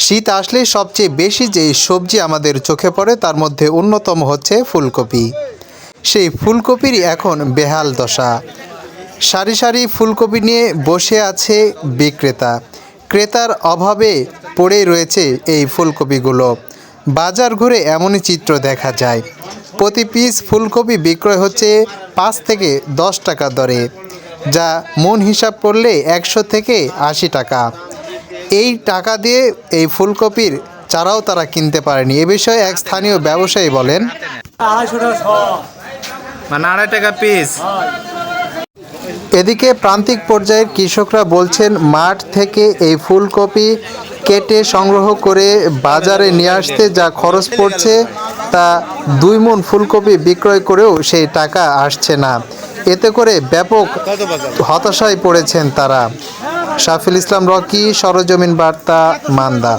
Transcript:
শীত আসলে সবচেয়ে বেশি যে সবজি আমাদের চোখে পড়ে তার মধ্যে অন্যতম হচ্ছে ফুলকপি। সেই ফুলকপিরই এখন বেহাল দশা। সারি সারি ফুলকপি নিয়ে বসে আছে বিক্রেতা। ক্রেতার অভাবে পড়েই রয়েছে এই ফুলকপিগুলো। বাজার ঘুরে এমনই চিত্র দেখা যায়। প্রতি পিস ফুলকপি বিক্রয় হচ্ছে 5 থেকে 10 টাকা দরে, যা মন হিসাব করলে 100 থেকে 80 টাকা। এই টাকা দিয়ে এই ফুলকপির চারাও তারা কিনতে পারেনি। এ বিষয়ে এক স্থানীয় ব্যবসায়ী বলেন, 250 শ। মানে 2.5 টাকা পিস। এদিকে প্রান্তিক পর্যায়ের কৃষকরা বলছেন মাঠ থেকে এই ফুলকপি কেটে সংগ্রহ করে বাজারে নিয়ে আসতে যা খরচ পড়ছে তা 2 মণ ফুলকপি বিক্রয় করেও সেই টাকা আসছে না। এতে করে ব্যাপক হতাশায় পড়েছেন তারা। শাফিল ইসলাম রকি, সরেজমিন বার্তা, মান্দা।